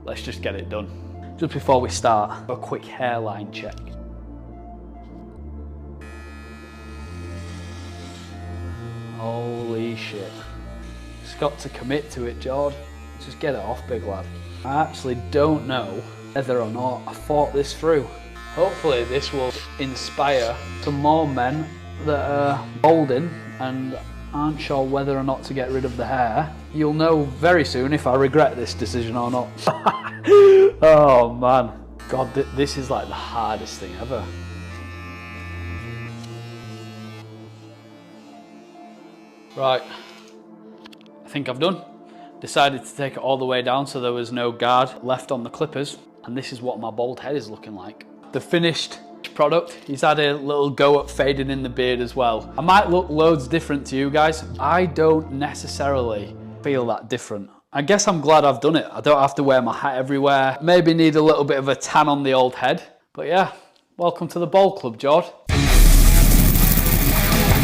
let's just get it done. Just before we start, a quick hairline check. Holy shit. Just got to commit to it, Jord. Just get it off, big lad. I actually don't know whether or not I thought this through. Hopefully this will inspire some more men that are balding and aren't sure whether or not to get rid of the hair. You'll know very soon if I regret this decision or not. Oh man. God, this is like the hardest thing ever. Right, I think I've done. Decided to take it all the way down so there was no guard left on the clippers. And this is what my bald head is looking like. The finished product, he's had a little go at fading in the beard as well. I might look loads different to you guys. I don't necessarily feel that different. I guess I'm glad I've done it. I don't have to wear my hat everywhere. Maybe need a little bit of a tan on the old head. But yeah, welcome to the Bald Club, Jord.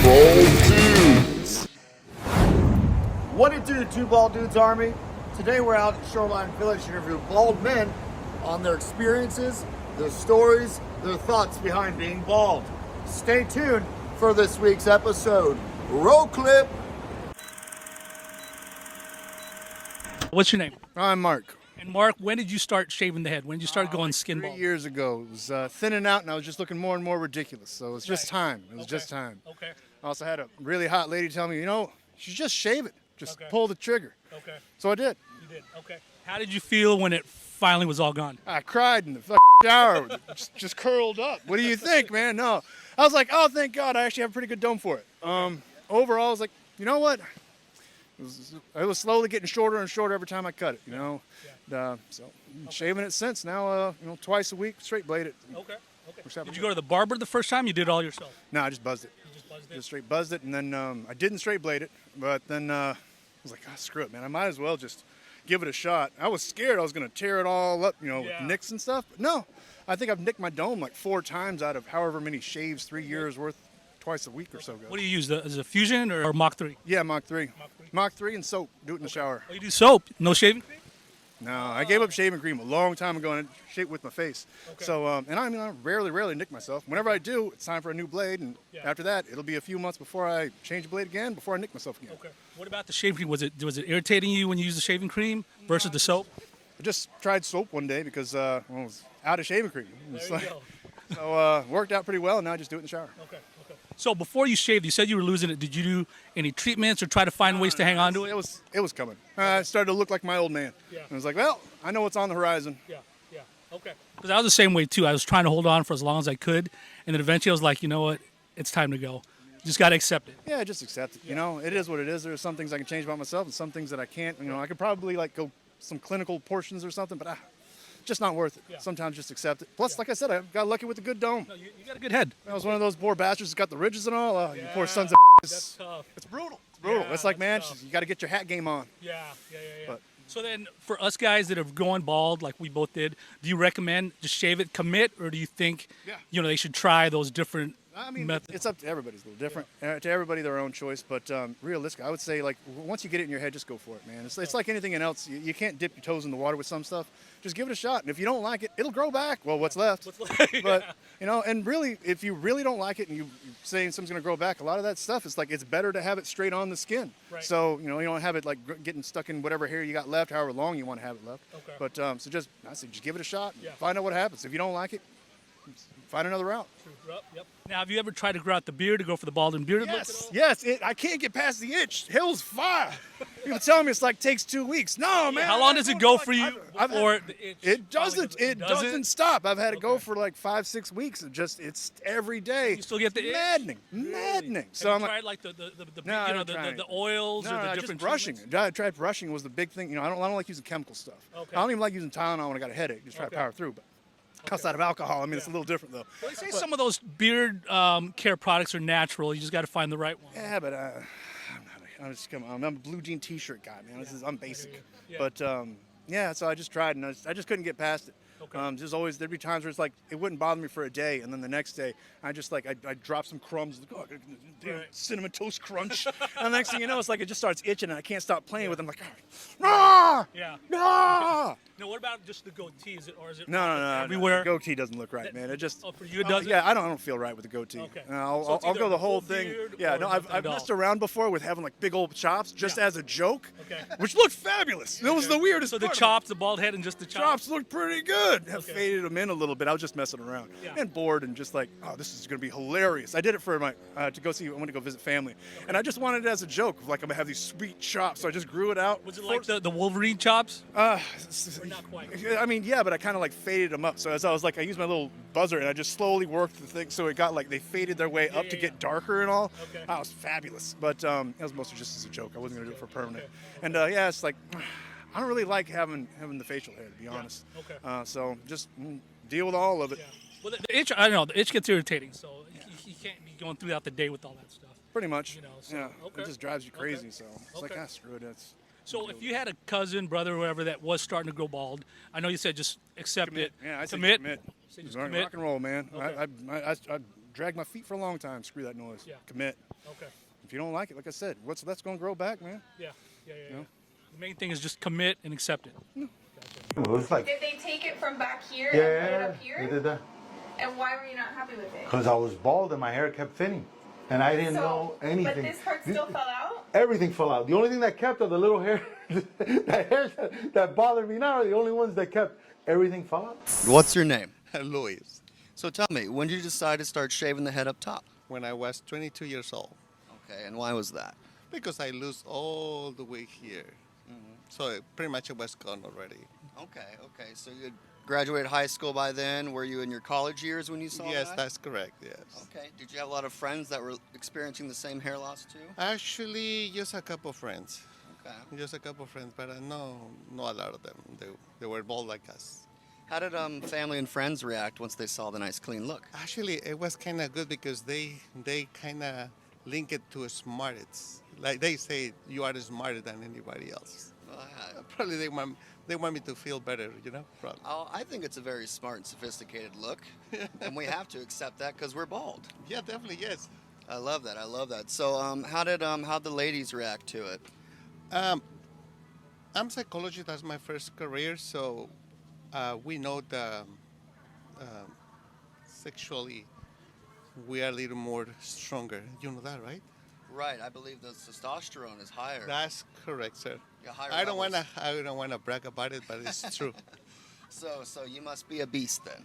Bald Dudes. What it do, Two Bald Dudes Army? Today we're out at Shoreline Village to interview bald men on their experiences, their stories, their thoughts behind being bald. Stay tuned for this week's episode. Roll clip. What's your name? I'm Mark. And Mark, when did you start shaving the head? When did you start going skin 3 bald? years ago. It was thinning out and I was just looking more and more ridiculous. So it was just time. It was just time. Okay. I also had a really hot lady tell me, you should just shave it. Just Okay. pull the trigger. Okay. So I did. You did. Okay. How did you feel when it finally was all gone? I cried in the shower, just curled up. What do you think, man? No. I was like, oh, thank God. I actually have a pretty good dome for it. Overall, I was like, you know what? It was slowly getting shorter and shorter every time I cut it, So shaving it since now, twice a week, straight blade it. Okay. Did you go to the barber the first time? You did it all yourself? No, I just buzzed it. You just buzzed it? Just straight buzzed it, and then I didn't straight blade it, but then I was like, screw it, man. I might as well just give it a shot. I was scared I was going to tear it all up, with nicks and stuff. But no, I think I've nicked my dome like 4 times out of however many shaves 3 years worth, twice a week or so ago. What do you use? Is it Fusion or Mach 3? Yeah, Mach 3. Mach 3 and soap. Do it in the shower. Oh, you do soap? No shaving cream? No, I gave up shaving cream a long time ago and I shaved with my face. Okay. So, I rarely nick myself. Whenever I do, it's time for a new blade, and after that, it'll be a few months before I change the blade again, before I nick myself again. Okay. What about the shaving cream? Was it irritating you when you used the shaving cream versus the soap? I just tried soap one day because I was out of shaving cream. There you go. So worked out pretty well, and now I just do it in the shower. Okay. So before you shaved, you said you were losing it. Did you do any treatments or try to find ways to hang on to it? It was coming. I started to look like my old man. Yeah. And I was like, well, I know what's on the horizon. Yeah. Okay. Because I was the same way too. I was trying to hold on for as long as I could, and then eventually I was like, you know what? It's time to go. Just got to accept it. Yeah, just accept it. It is what it is. There's some things I can change about myself and some things that I can't. I could probably go some clinical portions or something, but just not worth it. Yeah. Sometimes just accept it. Plus, like I said, I got lucky with a good dome. No, you got a good head. I was one of those poor bastards that got the ridges and all. You poor sons of That's tough. It's brutal. It's brutal. Yeah, it's like, man, that's tough. you got to get your hat game on. Yeah. But- So then, for us guys that are going bald, like we both did, do you recommend just shave it, commit, or do you think, they should try those different methods? It's up to everybody. It's a little different. To everybody, their own choice. But realistic, I would say, once you get it in your head, just go for it, man. It's like anything else. You can't dip your toes in the water with some stuff. Just give it a shot. And if you don't like it, it'll grow back. Well, what's left? But, and really, if you really don't like it and you're saying something's going to grow back, a lot of that stuff is it's better to have it straight on the skin. Right. So, you don't have it getting stuck in whatever hair you got left, however long you want to have it left. Okay. But I say just give it a shot. Yeah. Find out what happens. If you don't like it, find another route. Yep. Now, have you ever tried to grow out the beard to go for the bald and bearded look at all? Yes. I can't get past the itch. Hell's fire. People tell me it's takes 2 weeks. No, man. How long does it go for you before the itch? It doesn't. It Does doesn't stop. I've had it go for 5-6 weeks. It's every day. You still get the itch? Maddening. So Have I'm you tried No, I don't try the it. oils or the just different brushing. treatments? I tried brushing was the big thing. I don't like using chemical stuff. Okay. I don't even like using Tylenol when I got a headache. Just try to power through. But outside of alcohol, it's a little different though. Well, they say some of those beard care products are natural. You just got to find the right one. Yeah, but I'm a blue jean T-shirt guy, man. I'm basic. Yeah. But so I just tried, and I just couldn't get past it. Okay. There'd be times where it's like it wouldn't bother me for a day, and then the next day I just like I drop some crumbs, like, oh, I got a damn cinnamon toast crunch, and the next thing you know, it's like it just starts itching, and I can't stop playing with them. Like, ah, Yeah. ah. No, what about just the goatee? Is it No, everywhere? The goatee doesn't look right, man. It just. Oh, for you it doesn't? Yeah, I don't feel right with the goatee. Okay. I'll So it's go either the the whole full thing. beard Yeah, or no, nothing I've at all. messed around before with having like big old chops just Yeah. as a joke, Okay. which looked fabulous. It was the weirdest So the part of it. chops, the bald head, and just the Chops looked pretty good. I Okay. faded them in a little bit. I was just messing around Yeah. and bored and just like, oh, this is going to be hilarious. I did it for my to go see. I went to go visit family, and I just wanted it as a joke. Like I'm gonna have these sweet chops, so I just grew it out. Was it like the Wolverine chops? Not quite. I mean, yeah, but I kind of like faded them up. So as I was like, I used my little buzzer and I just slowly worked the thing, so it got like they faded their way up to get darker and all. Okay. That was fabulous. But it was mostly just as a joke. I wasn't gonna do it for permanent. And yeah, it's like I don't really like having the facial hair, to be honest. Okay. So just deal with all of it. Yeah. Well, the itch, I don't know, the itch gets irritating, so you can't be going throughout the day with all that stuff. Pretty much. You know, so, yeah. okay. It just drives you crazy. Okay. So it's like, Okay. screw it. It's So if you had a cousin, brother, or whatever that was starting to grow bald, I know you said just accept commit. it. Yeah, I say commit. commit. Say just Rock commit. and roll, man. Okay. I dragged my feet for a long time. Screw that noise. Yeah. Commit. Okay. If you don't like it, like I said, that's gonna grow back, man. Yeah. The main thing is just commit and accept it. It was like, Did they take it from back here yeah, and put it yeah, up they here? did that. And why were you not happy with it? Because I was bald and my hair kept thinning. And I didn't know anything. But this part still fell out? Everything fell out. The only thing that kept are the little hair, the hairs that bothered me now are the only ones that kept. Everything fell out. What's your name? Louise, So tell me, when did you decide to start shaving the head up top? when I was 22 years old, Okay, and why was that? because I lose all the way here. So pretty much it was gone already. Okay. So you had graduated high school by then. Were you in your college years when you saw Yes, that? that's correct, yes. Okay. Did you have a lot of friends that were experiencing the same hair loss too? Actually, just a couple of friends. Okay. Just a couple of friends, but no a lot of them. They were bald like us. How did family and friends react once they saw the nice clean look? Actually, it was kind of good because they kind of link it to smarts. Like they say, you are smarter than anybody else. Probably they want me to feel better, you know. Probably. I think it's a very smart and sophisticated look, and we have to accept that because we're bald. Yeah, definitely, yes. I love that. So how'd the ladies react to it? I'm psychology. That's my first career, so we know the sexually we are a little more stronger. You know that, right? Right. I believe the testosterone is higher. That's correct, sir. Yeah, higher I don't levels. wanna brag about it, but it's true. So you must be a beast then.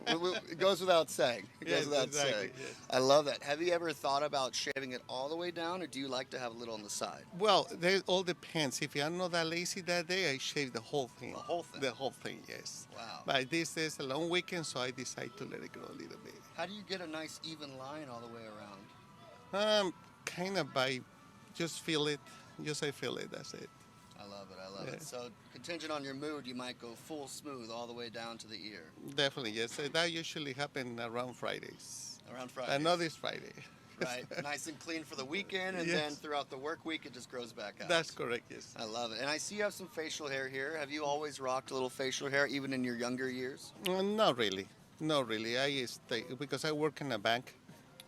It goes without saying. Yes, exactly, yes. I love that. Have you ever thought about shaving it all the way down, or do you like to have a little on the side? Well, it all depends. If I'm not that lazy that day, I shave the whole thing. The whole thing? The whole thing, yes. Wow. But this is a long weekend, so I decide to let it grow a little bit. How do you get a nice even line all the way around? Kind of by just feel it. Just I feel it. That's it. I love it. Yeah. So contingent on your mood, you might go full smooth all the way down to the ear. Definitely, yes. That usually happens around Fridays. Around Friday. Not this Friday. Right. Nice and clean for the weekend, and Yes. then throughout the work week, it just grows back out. That's correct, yes. I love it. And I see you have some facial hair here. Have you always rocked a little facial hair, even in your younger years? Not really. Not really. I stay because I work in a bank.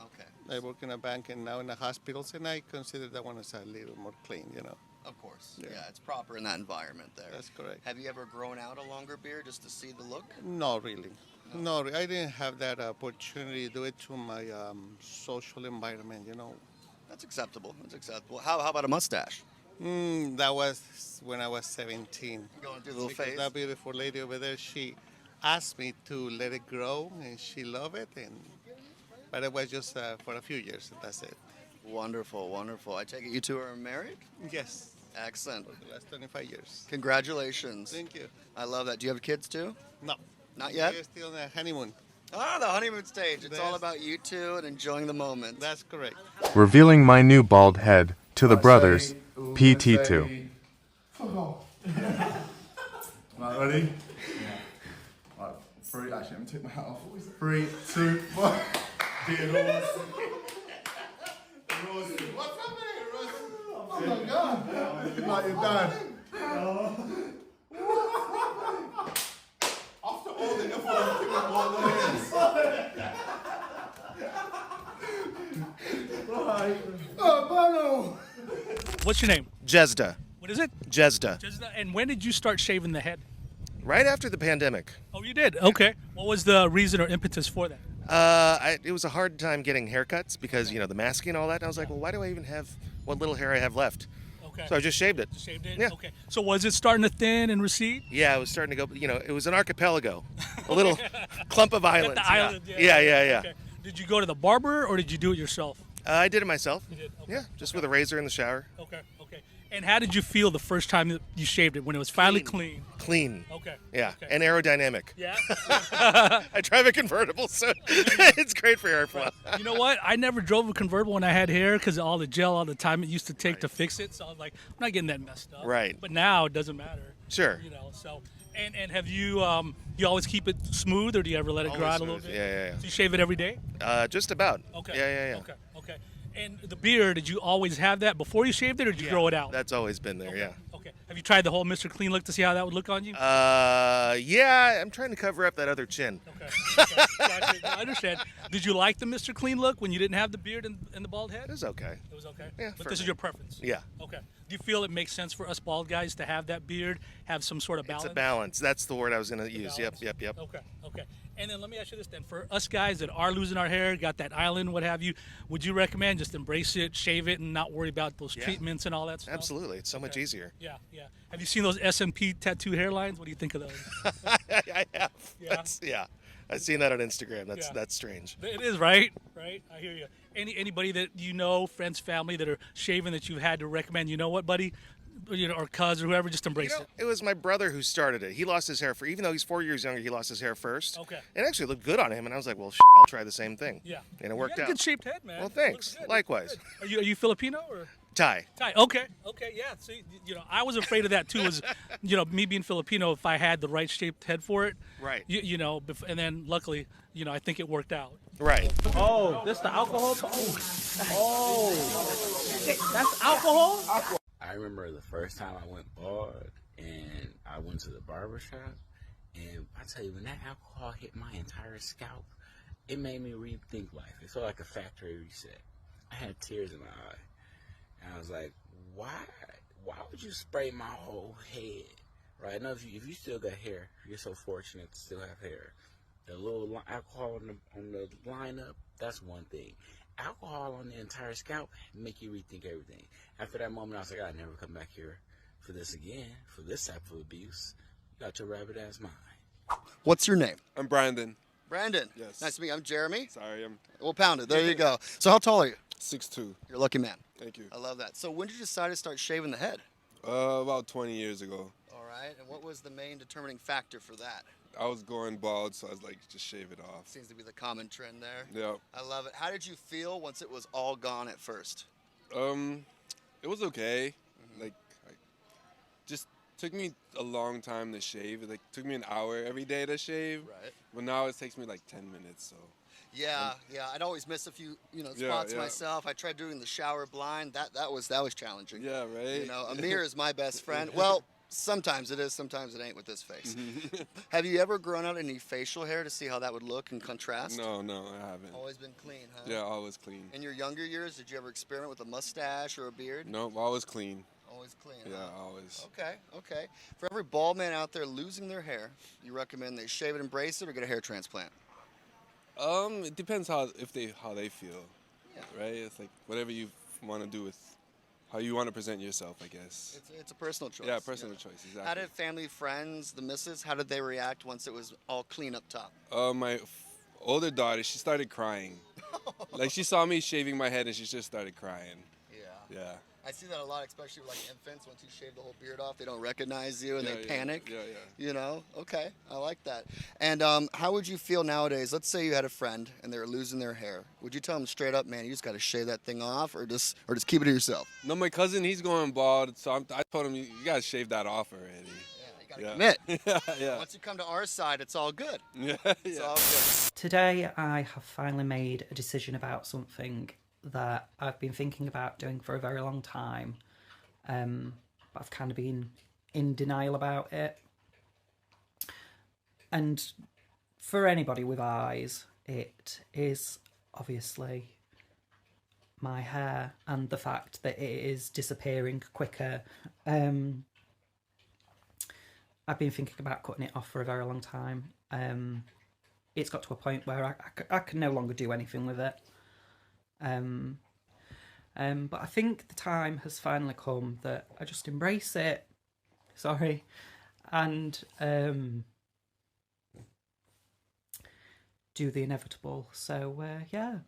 Okay. I work in a bank and now in the hospitals, and I consider that one as a little more clean, you know. Of course. Yeah. Yeah, it's proper in that environment there. That's correct. Have you ever grown out a longer beard just to see the look? Not really. No, I didn't have that opportunity to do it to my social environment, you know. That's acceptable. How about a mustache? That was when I was 17. Going through the little Because phase? that beautiful lady over there, she asked me to let it grow, and she loved it. But it was just for a few years, and that's it. Wonderful. I take it you two are married? Yes, Excellent. for the last 25 years. Congratulations. Thank you. I love that. Do you have kids too? No. Not yet? We're still on the honeymoon. Ah, the honeymoon stage. It's all That's- about you two and enjoying the moment. That's correct. Revealing my new bald head to the brothers, PT2. Right, ready? Yeah. Right, three, actually, let me take my hat off. 3, 2, 1. Dear Lord. What's happening, Russ? Oh my God. Like your dad. After What's your name? Jesda. What is it? Jesda. And when did you start shaving the head? Right after the pandemic. Oh, you did? Okay. What was the reason or impetus for that? It was a hard time getting haircuts because, the masking and all that. And I was like, well, why do I even have what little hair I have left? Okay. So I just shaved it. Shaved it? Yeah. Okay. So was it starting to thin and recede? Yeah, it was starting to go, it was an archipelago. A little clump of islands. The island, yeah. Okay. Did you go to the barber or did you do it yourself? I did it myself. You did? Okay. Yeah, just with a razor in the shower. Okay. And how did you feel the first time that you shaved it, when it was finally clean? Clean. Okay. Yeah, Okay. and aerodynamic. Yeah? I drive a convertible, so it's great for airflow. You know what? I never drove a convertible when I had hair because of all the gel, all the time it used to take to fix it. So I was like, I'm not getting that messed up. Right. But now it doesn't matter. Sure. So, and have you, you always keep it smooth or do you ever let it dry out a little bit? Yeah. So you shave it every day? Just about. Okay. Yeah. Okay. And the beard, did you always have that before you shaved it or did you grow it out? That's always been there, yeah. Okay. Have you tried the whole Mr. Clean look to see how that would look on you? Yeah, I'm trying to cover up that other chin. Okay. Gotcha. I understand. Did you like the Mr. Clean look when you didn't have the beard and the bald head? It was okay. It was okay? Yeah, But for this is me. your preference? Yeah. Okay. Do you feel it makes sense for us bald guys to have that beard, have some sort of balance? It's a balance. That's the word I was going to use. Balance. Yep. Okay. And then let me ask you this then. For us guys that are losing our hair, got that island, what have you, would you recommend just embrace it, shave it, and not worry about those treatments and all that stuff? Absolutely. It's so much easier. Yeah. Have you seen those SMP tattoo hairlines? What do you think of those? I have. Yeah? I've seen that on Instagram. That's strange. It is, right? Right? I hear you. Anybody that you know, friends, family, that are shaving that you've had to recommend, you know what, buddy? Or cuz or whoever, just embrace it. It was my brother who started it. He lost his hair even though he's 4 years younger, he lost his hair first. Okay. It actually looked good on him, and I was like, well, I'll try the same thing. Yeah. And it worked you got out. a good shaped head, man. Well, thanks. Likewise. Are you Filipino or? Thai. Okay, yeah. See, I was afraid of that too. Was, me being Filipino, if I had the right shaped head for it, Right. And then luckily, I think it worked out. Right. Oh, this the alcohol? Oh, that's alcohol? I remember the first time I went bald and I went to the barber shop, and I tell you, when that alcohol hit my entire scalp, it made me rethink life. It felt like a factory reset. I had tears in my eye. And I was like, why would you spray my whole head? Right? Now, if you still got hair, you're so fortunate to still have hair. The little alcohol on the lineup, that's one thing. Alcohol on the entire scalp make you rethink everything. After that moment, I was like, I'll never come back here for this again, for this type of abuse. You got your rabbit ass mind. What's your name? I'm Brandon. Brandon. Yes. Nice to meet you. I'm Jeremy. Sorry, We'll pound it. There you go. So how tall are you? 6'2". You're a lucky man. Thank you. I love that. So when did you decide to start shaving the head? About 20 years ago. All right. And what was the main determining factor for that? I was going bald, so I was like, just shave it off. Seems to be the common trend there. Yeah. I love it. How did you feel once it was all gone at first? It was okay. Like, just took me a long time to shave. It took me an hour every day to shave. Right. But now it takes me like 10 minutes. So. Yeah. I'd always miss a few, spots myself. I tried doing the shower blind. That was challenging. Yeah, right. A mirror is my best friend. Well, sometimes it is, sometimes it ain't with this face. Have you ever grown out any facial hair to see how that would look in contrast? No, I haven't. Always been clean, huh? Yeah, always clean. In your younger years, did you ever experiment with a mustache or a beard? No, always clean. Always clean. Yeah, huh? always. Okay. For every bald man out there losing their hair, you recommend they shave it, embrace it, or get a hair transplant? It depends how they feel. Yeah. Right? It's like whatever you want to do with how you want to present yourself, I guess. It's a personal choice. Yeah, personal choice, exactly. How did family, friends, the missus, how did they react once it was all clean up top? My older daughter, she started crying. Like, she saw me shaving my head and she just started crying. Yeah. Yeah. I see that a lot, especially with like infants. Once you shave the whole beard off, they don't recognize you and they panic. Yeah. Okay, I like that. And how would you feel nowadays? Let's say you had a friend and they were losing their hair. Would you tell them straight up, man, you just got to shave that thing off, or just keep it to yourself? No, my cousin, he's going bald, so I told him, you got to shave that off already. Yeah, you got to commit. Yeah. Once you come to our side, it's all good. Yeah. It's all good. Today, I have finally made a decision about something that I've been thinking about doing for a very long time. But I've kind of been in denial about it. And for anybody with eyes, it is obviously my hair and the fact that it is disappearing quicker. I've been thinking about cutting it off for a very long time. It's got to a point where I can no longer do anything with it. But I think the time has finally come that I just embrace it. Sorry. And do the inevitable. So, yeah.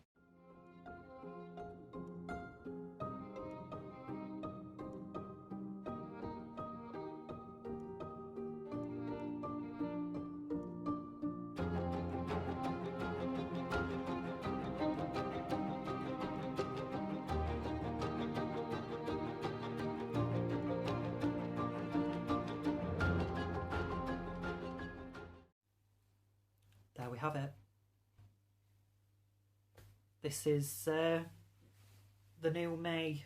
There we have it. This is the new me.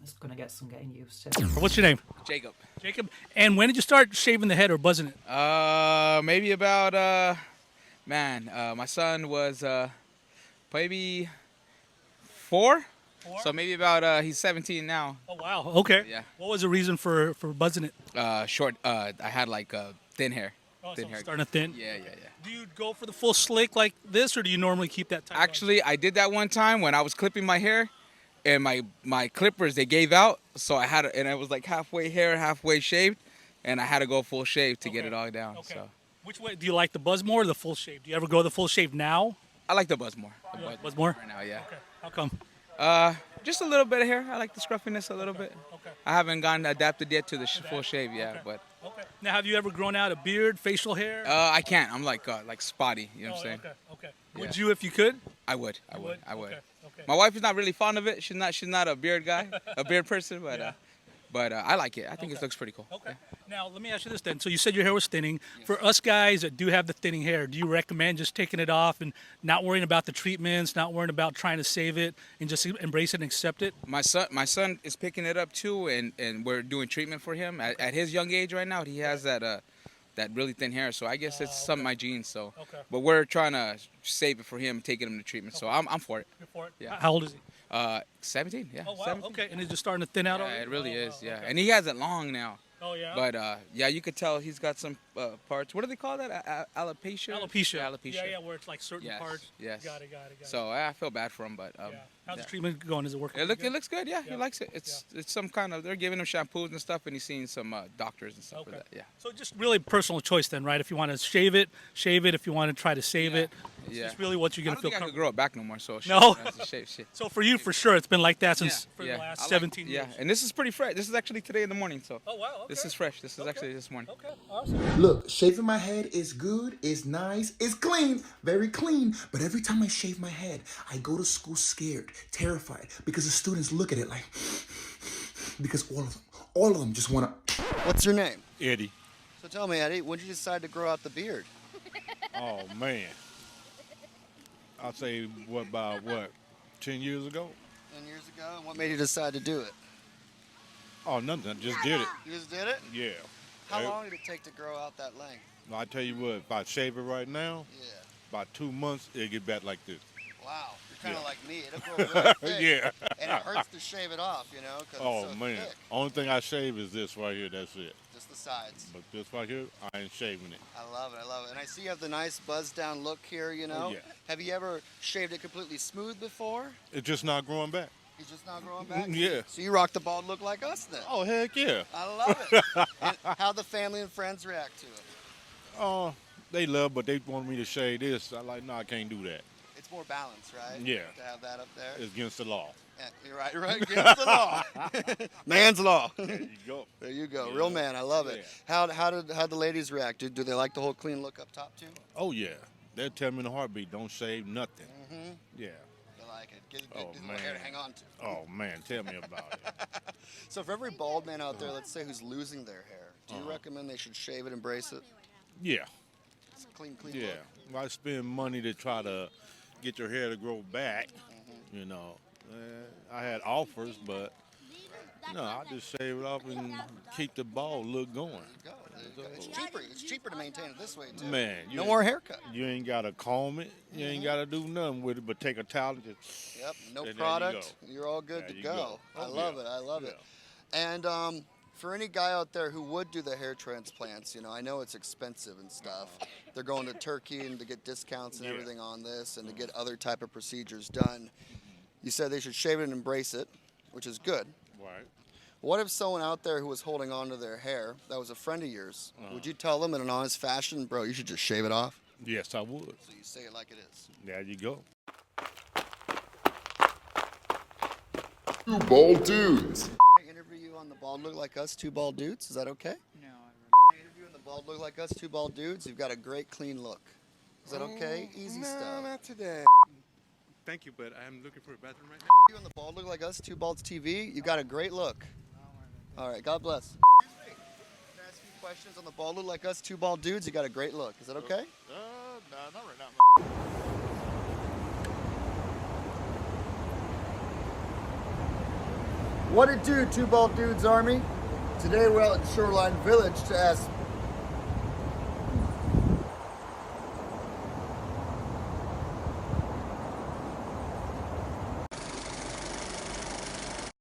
It's gonna get some getting used to. What's your name? Jacob. Jacob. And when did you start shaving the head or buzzing it? Maybe about my son was maybe 4. So maybe about he's 17 now. Oh wow. Okay. Yeah. What was the reason for buzzing it? Short. I had like thin hair. Oh, Thin so hair. starting to thin. Yeah. Do you go for the full slick like this, or do you normally keep that tight? Actually, I did that one time when I was clipping my hair, and my clippers, they gave out, so I had and it was like halfway hair, halfway shaved, and I had to go full shave to get it all down. Okay. So Which way do you like, the buzz more or the full shave? Do you ever go the full shave now? I like the buzz more. Buzz more? Right now, yeah. Okay. How come? Just a little bit of hair. I like the scruffiness a little bit. Okay. I haven't gotten adapted yet to the full shave yet, but Okay. Now, have you ever grown out a beard, facial hair? I can't. I'm like spotty. You know what I'm saying? Okay. Yeah. Would you if you could? I would. would? Okay. Okay. My wife is not really fond of it. She's not a beard guy, a beard person, but I like it. I think it looks pretty cool. Okay. Now, let me ask you this then. So you said your hair was thinning. For us guys that do have the thinning hair, do you recommend just taking it off and not worrying about the treatments, not worrying about trying to save it, and just embrace it and accept it? My son is picking it up too, and we're doing treatment for him. At his young age right now, he has that really thin hair. So I guess it's some of my genes. So, but we're trying to save it for him, taking him to treatment. So I'm for it. You're for it? Yeah. How old is he? 17. Yeah. Oh, wow. 17. Okay. And it's just starting to thin out already? Yeah, it really is. Yeah, okay. and he has it long now. Oh, yeah? But yeah, you could tell he's got some parts. What do they call that? Alopecia. Alopecia. Alopecia. Yeah, where it's like certain Yes, parts. yes. Got it. So I feel bad for him, but How's the treatment going? Is it working? It looks good. Yeah, he likes it. It's some kind of, they're giving him shampoos and stuff, and he's seeing some doctors and stuff for that. Yeah. So just really personal choice then, right? If you want to shave it. If you want to try to save it. It's Yeah. just really what you're I going don't to feel think I could comfortable. grow it back no more. So No. shave. So for you, for sure, it's been like that since for the Yeah. last I like- 17 years. Yeah, and this is pretty fresh. This is actually today in the morning. So. Oh wow. Okay. This is fresh. This is actually this morning. Okay. Awesome. Look, shaving my head is good, it's nice, it's clean, very clean. But every time I shave my head, I go to school scared, terrified, because the students look at it like, because all of them just want to. What's your name? Eddie. So tell me, Eddie, when did you decide to grow out the beard? Oh man. I'll say about 10 years ago? 10 years ago? And what made you decide to do it? Oh, nothing. I just did it. You just did it? Yeah. How long did it take to grow out that length? I tell you what, if I shave it right now, Yeah. about 2 months, it'll get back like this. Wow. You're kind of Yeah. like me. It'll grow really thick. Yeah. And it hurts to shave it off, you know, because Oh it's so man. thick. Only thing I shave is this right here. That's it. Just the sides. But this right here, I ain't shaving it. I love it. And I see you have the nice buzzed down look here, you know. Oh, yeah. Have you ever shaved it completely smooth before? It's just not growing back. He's just not growing back? Yeah. So you rock the bald look like us then? Oh heck yeah. I love it. And how the family and friends react to it? Oh, they love, but they want me to shave this. I like, no, I can't do that. It's more balanced, right? Yeah. To have that up there. It's against the law. Yeah, you're right. Against the law. Man's law. There you go. There you go. Yeah. Real man. I love it. Yeah. How'd the ladies react? Do they like the whole clean look up top too? Oh yeah. They'll tell me in a heartbeat, don't shave nothing. Mm-hmm. Yeah. They like it. Get Oh, a little man. hair to hang on to. Oh man, tell me about it. So for every bald man out there, let's say who's losing their hair, do you recommend they should shave it, embrace it? Yeah. It's a clean Yeah. look. Why spend money to try to get your hair to grow back? Mm-hmm. You know, I had offers, but no, I just shave it off and keep the bald look going. There you It's cheaper. It's cheaper to maintain it this way too. Man, no more haircut. You ain't gotta comb it. You ain't gotta do nothing with it, but take a towel and just. Yep, no and product. You're all good to go. I love it. I love it. And for any guy out there who would do the hair transplants, you know, I know it's expensive and stuff. They're going to Turkey and to get discounts and everything on this, and to get other type of procedures done. You said they should shave it and embrace it, which is good. Right. What if someone out there who was holding on to their hair that was a friend of yours, would you tell them in an honest fashion, bro, you should just shave it off? Yes, I would. So you say it like it is. There you go. Two bald dudes. Interview you on the Bald Look Like Us, Two Bald Dudes. Is that okay? No. Interview on the Bald Look Like Us, Two Bald Dudes. You've got a great, clean look. Is that okay? Easy no, stuff. Not today. Thank you, but I'm looking for a bathroom right now. You on the Bald Look Like Us, Two Balds TV. You've got a great look. All right, God bless. Can I ask you questions on the Bald Look Like Us, Two Bald Dudes? You got a great look. Is that okay? No, not right now. What it do, Two Bald Dudes Army? Today we're out in Shoreline Village to ask